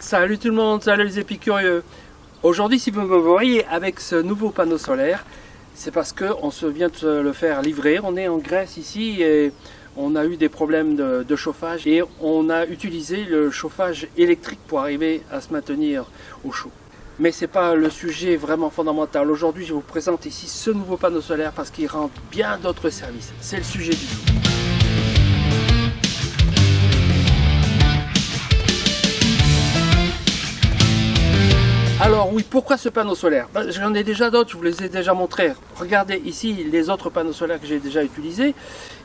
Salut tout le monde, salut les épicurieux. Aujourd'hui, si vous me voyez avec ce nouveau panneau solaire, c'est parce qu'on se vient de le faire livrer. On est en Grèce ici et on a eu des problèmes de chauffage et on a utilisé le chauffage électrique pour arriver à se maintenir au chaud. Mais ce n'est pas le sujet vraiment fondamental. Aujourd'hui, je vous présente ici ce nouveau panneau solaire parce qu'il rend bien d'autres services. C'est le sujet du jour. Alors oui, pourquoi ce panneau solaire? J'en ai déjà d'autres, je vous les ai déjà montrés. Regardez ici les autres panneaux solaires que j'ai déjà utilisés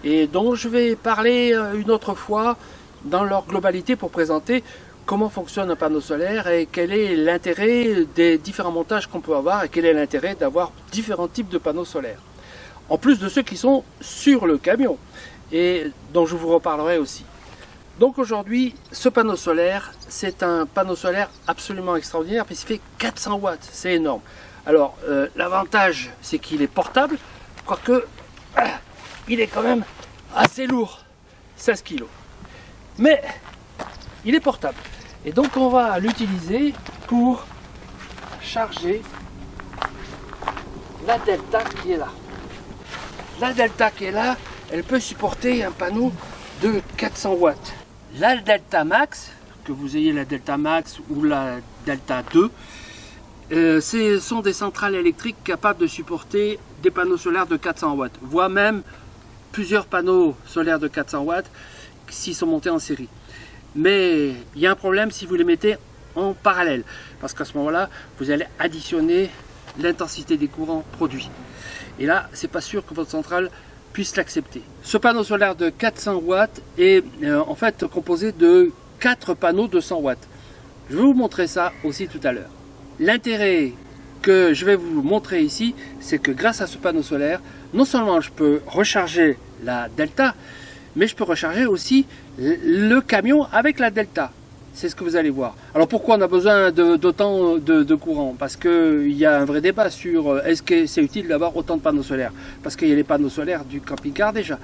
et dont je vais parler une autre fois dans leur globalité pour présenter comment fonctionne un panneau solaire et quel est l'intérêt des différents montages qu'on peut avoir et quel est l'intérêt d'avoir différents types de panneaux solaires. En plus de ceux qui sont sur le camion et dont je vous reparlerai aussi. Donc aujourd'hui, ce panneau solaire, c'est un panneau solaire absolument extraordinaire puisqu'il fait 400 watts, c'est énorme. Alors l'avantage, c'est qu'il est portable, quoique il est quand même assez lourd, 16 kg. Mais il est portable. Et donc on va l'utiliser pour charger la Delta qui est là. La Delta qui est là, elle peut supporter un panneau de 400 watts. La Delta Max, que vous ayez la Delta Max ou la Delta 2, ce sont des centrales électriques capables de supporter des panneaux solaires de 400 watts, voire même plusieurs panneaux solaires de 400 watts s'ils sont montés en série. Mais il y a un problème si vous les mettez en parallèle, parce qu'à ce moment-là, vous allez additionner l'intensité des courants produits. Et là, c'est pas sûr que votre centrale puisse l'accepter. Ce panneau solaire de 400 watts est en fait composé de 4 panneaux de 100 watts. Je vais vous montrer ça aussi tout à l'heure. L'intérêt que je vais vous montrer ici, c'est que grâce à ce panneau solaire, non seulement je peux recharger la Delta, mais je peux recharger aussi le camion avec la Delta. C'est ce que vous allez voir. Alors pourquoi on a besoin d'autant de courant? Parce qu'il y a un vrai débat sur est-ce que c'est utile d'avoir autant de panneaux solaires? Parce qu'il y a les panneaux solaires du camping-car déjà.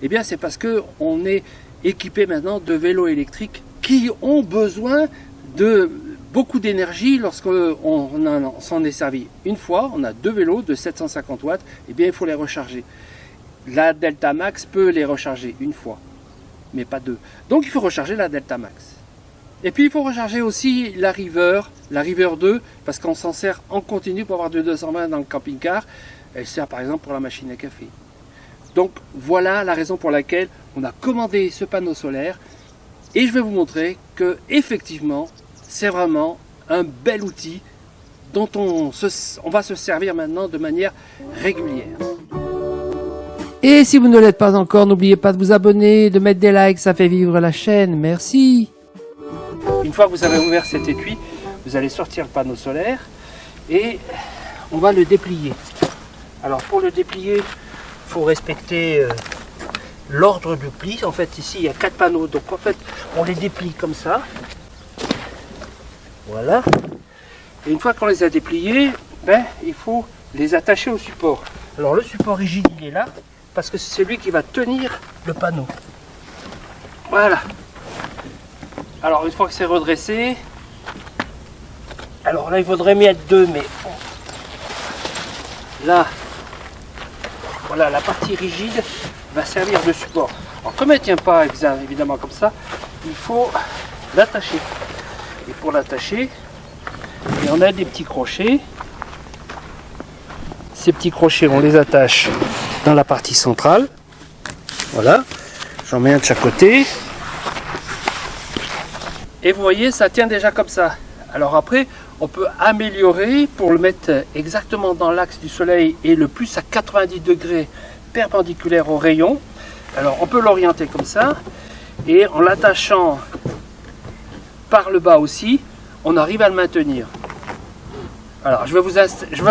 Eh bien c'est parce qu'on est équipé maintenant de vélos électriques qui ont besoin de beaucoup d'énergie lorsqu'on s'en est servi. Une fois, on a 2 vélos de 750 watts, eh bien il faut les recharger. La Delta Max peut les recharger une fois, mais pas 2. Donc il faut recharger la Delta Max. Et puis il faut recharger aussi la River 2, parce qu'on s'en sert en continu pour avoir de 220 dans le camping-car. Elle sert par exemple pour la machine à café. Donc voilà la raison pour laquelle on a commandé ce panneau solaire. Et je vais vous montrer que effectivement, c'est vraiment un bel outil dont on va se servir maintenant de manière régulière. Et si vous ne l'êtes pas encore, n'oubliez pas de vous abonner, de mettre des likes, ça fait vivre la chaîne. Merci. Une fois que vous avez ouvert cet étui, vous allez sortir le panneau solaire et on va le déplier. Alors pour le déplier, il faut respecter l'ordre du pli. En fait ici il y a 4 panneaux, donc en fait on les déplie comme ça. Voilà. Et une fois qu'on les a dépliés, il faut les attacher au support. Alors le support rigide il est là, parce que c'est celui qui va tenir le panneau. Voilà. Alors une fois que c'est redressé, alors là il faudrait mettre 2, mais là, voilà, la partie rigide va servir de support. Alors comme elle ne tient pas évidemment comme ça, il faut l'attacher. Et pour l'attacher, on a des petits crochets. Ces petits crochets, on les attache dans la partie centrale. Voilà, j'en mets un de chaque côté. Et vous voyez, ça tient déjà comme ça. Alors après, on peut améliorer pour le mettre exactement dans l'axe du soleil et le plus à 90 degrés perpendiculaire au rayon. Alors on peut l'orienter comme ça. Et en l'attachant par le bas aussi, on arrive à le maintenir. Alors je vais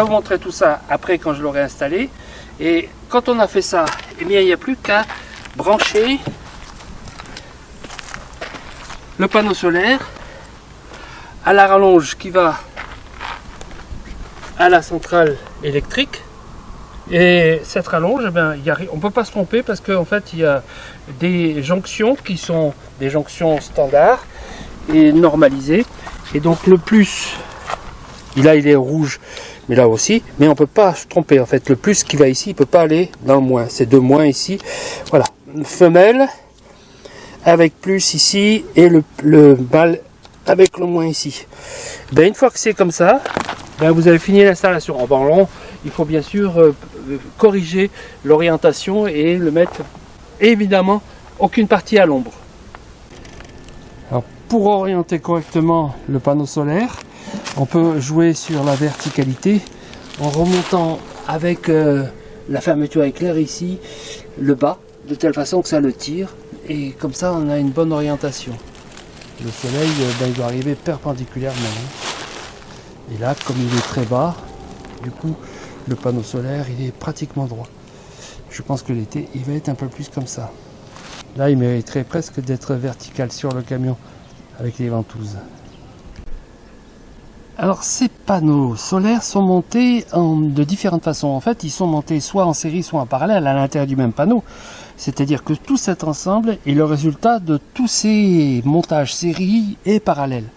vous montrer tout ça après quand je l'aurai installé. Et quand on a fait ça, eh bien, il n'y a plus qu'à brancher le panneau solaire à la rallonge qui va à la centrale électrique. Et cette rallonge, on ne peut pas se tromper parce qu'en fait il y a des jonctions qui sont des jonctions standards et normalisées. Et donc le plus, là il est rouge, mais là aussi, mais on ne peut pas se tromper en fait. Le plus qui va ici, il ne peut pas aller dans le moins. C'est de moins ici. Voilà, une femelle avec plus ici et le mâle avec le moins ici. Ben, une fois que c'est comme ça, ben, vous avez fini l'installation. En ballon, il faut bien sûr corriger l'orientation et le mettre, évidemment, aucune partie à l'ombre. Alors, pour orienter correctement le panneau solaire, on peut jouer sur la verticalité en remontant avec la fermeture éclair ici, le bas, de telle façon que ça le tire, et comme ça on a une bonne orientation. Le soleil ben, il doit arriver perpendiculairement. Et là, comme il est très bas, du coup le panneau solaire il est pratiquement droit. Je pense que l'été il va être un peu plus comme ça. Là il mériterait presque d'être vertical sur le camion avec les ventouses. Alors ces panneaux solaires sont montés de différentes façons. En fait, ils sont montés soit en série, soit en parallèle à l'intérieur du même panneau. C'est-à-dire que tout cet ensemble est le résultat de tous ces montages série et parallèles.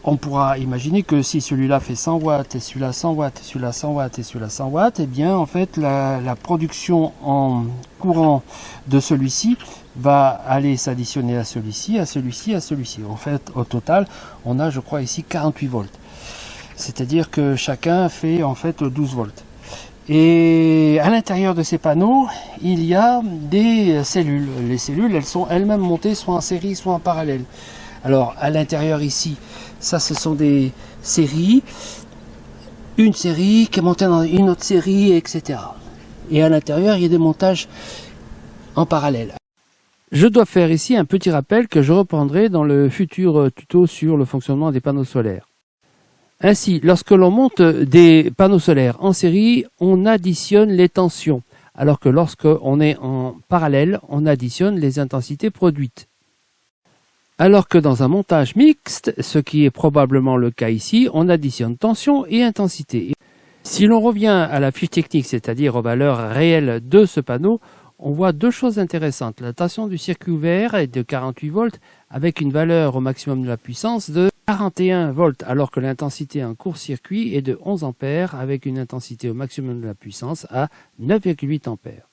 On pourra imaginer que si celui-là fait 100 watts, et celui-là 100 watts, et celui-là 100 watts, et celui-là 100 watts, eh bien en fait la production en courant de celui-ci va aller s'additionner à celui-ci, à celui-ci, à celui-ci. En fait, au total, on a, je crois, ici 48 volts. C'est-à-dire que chacun fait en fait 12 volts. Et à l'intérieur de ces panneaux, il y a des cellules. Les cellules, elles sont elles-mêmes montées soit en série, soit en parallèle. Alors, à l'intérieur ici, ça, ce sont des séries. Une série qui est montée dans une autre série, etc. Et à l'intérieur, il y a des montages en parallèle. Je dois faire ici un petit rappel que je reprendrai dans le futur tuto sur le fonctionnement des panneaux solaires. Ainsi, lorsque l'on monte des panneaux solaires en série, on additionne les tensions, alors que lorsqu'on est en parallèle, on additionne les intensités produites. Alors que dans un montage mixte, ce qui est probablement le cas ici, on additionne tension et intensité. Si l'on revient à la fiche technique, c'est-à-dire aux valeurs réelles de ce panneau, on voit deux choses intéressantes. La tension du circuit ouvert est de 48 volts avec une valeur au maximum de la puissance de 41 volts, alors que l'intensité en court-circuit est de 11 ampères avec une intensité au maximum de la puissance à 9,8 ampères.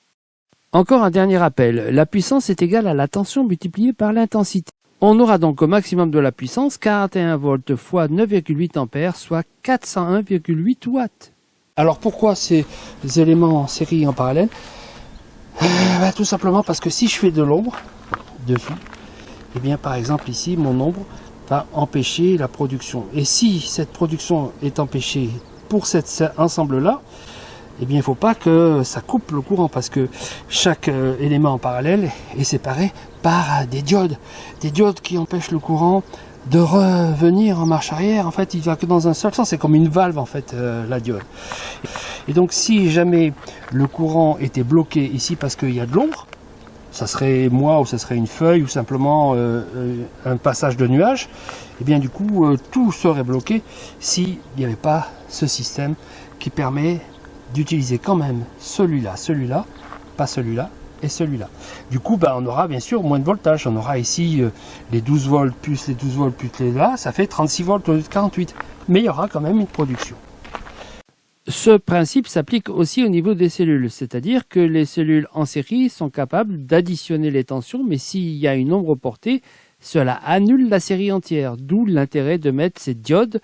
Encore un dernier rappel, la puissance est égale à la tension multipliée par l'intensité. On aura donc au maximum de la puissance 41 volts fois 9,8 ampères, soit 401,8 watts. Alors pourquoi ces éléments en série et en parallèle? Tout simplement parce que si je fais de l'ombre dessus, et bien par exemple ici mon ombre va empêcher la production. Et si cette production est empêchée pour cet ensemble là, et bien il ne faut pas que ça coupe le courant parce que chaque élément en parallèle est séparé par des diodes qui empêchent le courant de revenir en marche arrière. En fait, il va que dans un seul sens. C'est comme une valve en fait, la diode. Et donc, si jamais le courant était bloqué ici parce qu'il y a de l'ombre, ça serait moi ou ça serait une feuille ou simplement un passage de nuage. Et bien du coup, tout serait bloqué s'il n'y avait pas ce système qui permet d'utiliser quand même celui-là, pas celui-là, et celui-là. Du coup, on aura bien sûr moins de voltage. On aura ici les 12 volts plus les 12 volts plus les là, ça fait 36 volts au lieu de 48. Mais il y aura quand même une production. Ce principe s'applique aussi au niveau des cellules, c'est-à-dire que les cellules en série sont capables d'additionner les tensions, mais s'il y a une ombre portée, cela annule la série entière, d'où l'intérêt de mettre ces diodes,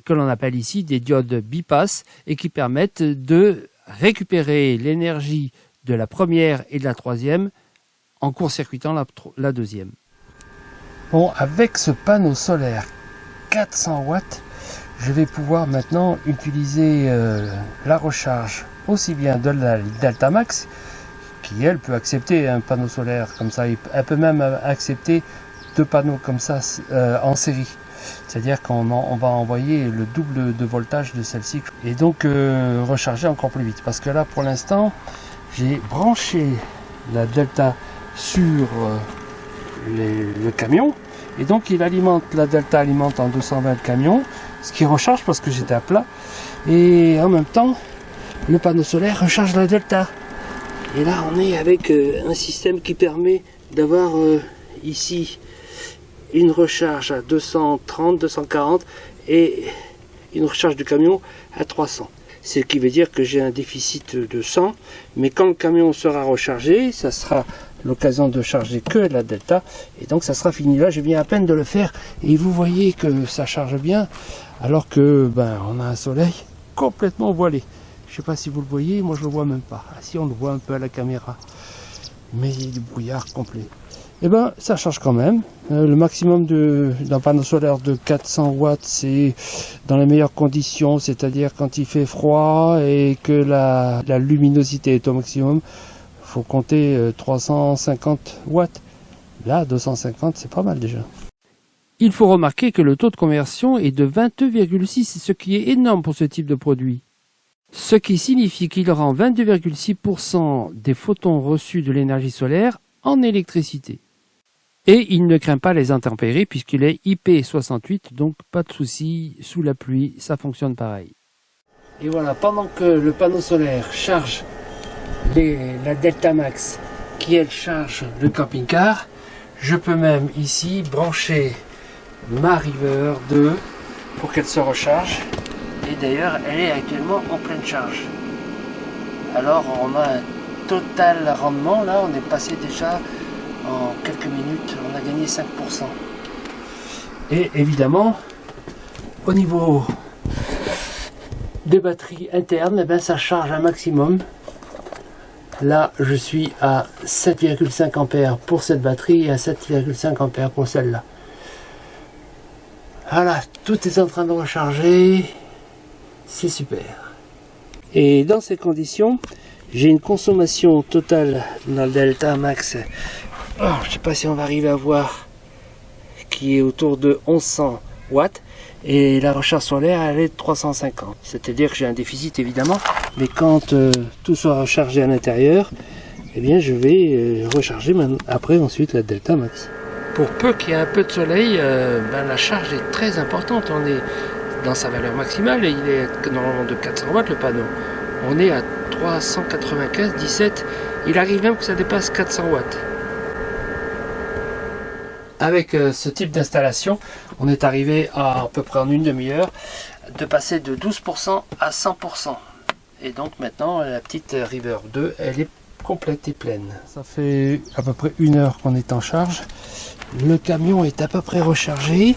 que l'on appelle ici des diodes bipass, et qui permettent de récupérer l'énergie de la première et de la troisième en court-circuitant la deuxième. Bon, avec ce panneau solaire 400 watts, je vais pouvoir maintenant utiliser la recharge aussi bien de la Deltamax, qui elle peut accepter un panneau solaire comme ça, elle peut même accepter deux panneaux comme ça en série. C'est-à-dire qu'on va envoyer le double de voltage de celle-ci et donc recharger encore plus vite. Parce que là, pour l'instant, j'ai branché la Delta sur le camion et donc la Delta alimente en 220 le camion, ce qui recharge parce que j'étais à plat, et en même temps le panneau solaire recharge la Delta. Et là on est avec un système qui permet d'avoir ici une recharge à 230, 240 et une recharge du camion à 300. Ce qui veut dire que j'ai un déficit de 100, mais quand le camion sera rechargé, ça sera l'occasion de charger que la Delta, et donc ça sera fini. Là, je viens à peine de le faire, et vous voyez que ça charge bien, alors que on a un soleil complètement voilé. Je ne sais pas si vous le voyez, moi je le vois même pas. Ah, si, on le voit un peu à la caméra, mais il y a du brouillard complet. Et ça charge quand même. Le maximum d'un panneau solaire de 400 watts, c'est dans les meilleures conditions, c'est-à-dire quand il fait froid et que la luminosité est au maximum, faut compter 350 watts. Là, 250, c'est pas mal déjà. Il faut remarquer que le taux de conversion est de 22,6, ce qui est énorme pour ce type de produit. Ce qui signifie qu'il rend 22,6% des photons reçus de l'énergie solaire en électricité. Et il ne craint pas les intempéries puisqu'il est IP68, donc pas de souci, sous la pluie, ça fonctionne pareil. Et voilà, pendant que le panneau solaire charge la Delta Max, qui elle charge le camping-car, je peux même ici brancher ma River 2 pour qu'elle se recharge. Et d'ailleurs, elle est actuellement en pleine charge. Alors on a un total rendement, là on est passé déjà en quelques minutes, on a gagné 5%. Et évidemment, au niveau des batteries internes, ça charge un maximum. Là, je suis à 7,5 ampères pour cette batterie et à 7,5 ampères pour celle-là. Voilà, tout est en train de recharger. C'est super. Et dans ces conditions, j'ai une consommation totale dans le Delta Max. Je ne sais pas si on va arriver à voir, qui est autour de 1100 watts. Et la recharge solaire, elle est de 350. C'est-à-dire que j'ai un déficit évidemment, mais quand tout sera rechargé à l'intérieur, eh bien je vais recharger après ensuite la Delta Max. Pour peu qu'il y ait un peu de soleil, la charge est très importante. On est dans sa valeur maximale et il est normalement de 400 watts le panneau. On est à 395, 17. Il arrive même que ça dépasse 400 watts. Avec ce type d'installation, on est arrivé à peu près en une demi-heure de passer de 12% à 100%. Et donc maintenant, la petite River 2, elle est complète et pleine. Ça fait à peu près une heure qu'on est en charge. Le camion est à peu près rechargé.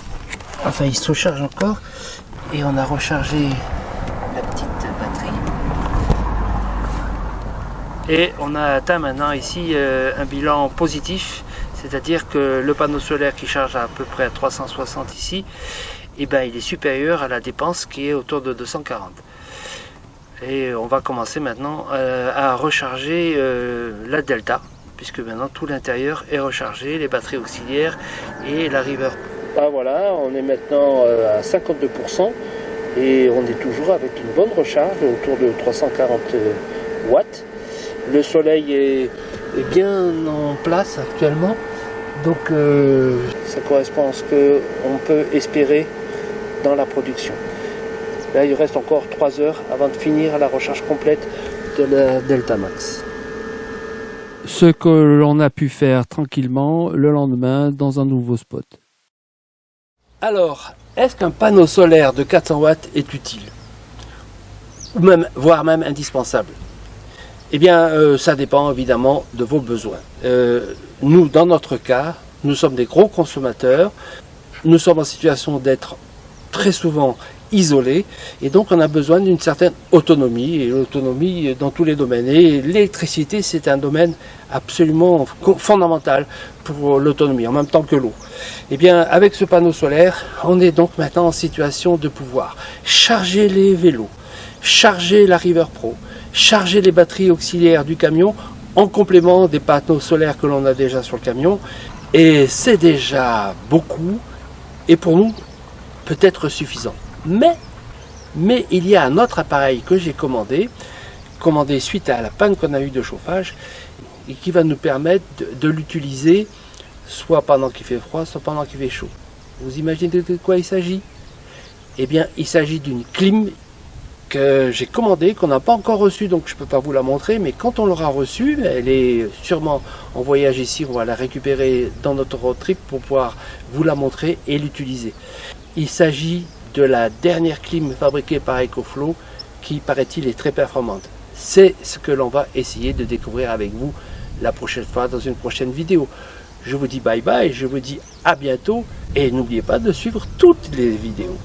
Enfin, il se recharge encore. Et on a rechargé la petite batterie. Et on a atteint maintenant ici un bilan positif. C'est-à-dire que le panneau solaire qui charge à peu près à 360 ici, il est supérieur à la dépense qui est autour de 240. Et on va commencer maintenant à recharger la Delta, puisque maintenant tout l'intérieur est rechargé, les batteries auxiliaires et la River. Voilà, on est maintenant à 52% et on est toujours avec une bonne recharge autour de 340 watts. Le soleil est bien en place actuellement. Donc ça correspond à ce qu'on peut espérer dans la production. Là, il reste encore 3 heures avant de finir la recharge complète de la Delta Max. Ce que l'on a pu faire tranquillement le lendemain dans un nouveau spot. Alors, est-ce qu'un panneau solaire de 400 watts est utile? Ou même, voire même indispensable? Eh bien, ça dépend évidemment de vos besoins. Nous, dans notre cas, nous sommes des gros consommateurs. Nous sommes en situation d'être très souvent isolés. Et donc, on a besoin d'une certaine autonomie. Et l'autonomie dans tous les domaines. Et l'électricité, c'est un domaine absolument fondamental pour l'autonomie, en même temps que l'eau. Eh bien, avec ce panneau solaire, on est donc maintenant en situation de pouvoir charger les vélos, charger la River Pro, charger les batteries auxiliaires du camion en complément des panneaux solaires que l'on a déjà sur le camion. Et c'est déjà beaucoup, et pour nous, peut-être suffisant. Mais il y a un autre appareil que j'ai commandé suite à la panne qu'on a eue de chauffage, et qui va nous permettre de l'utiliser soit pendant qu'il fait froid, soit pendant qu'il fait chaud. Vous imaginez de quoi il s'agit? Eh bien, il s'agit d'une clim que j'ai commandée, qu'on n'a pas encore reçue, donc je ne peux pas vous la montrer, mais quand on l'aura reçue, elle est sûrement en voyage ici, on va la récupérer dans notre road trip pour pouvoir vous la montrer et l'utiliser. Il s'agit de la dernière clim fabriquée par EcoFlow qui, paraît-il, est très performante. C'est ce que l'on va essayer de découvrir avec vous la prochaine fois dans une prochaine vidéo. Je vous dis bye bye, je vous dis à bientôt et n'oubliez pas de suivre toutes les vidéos.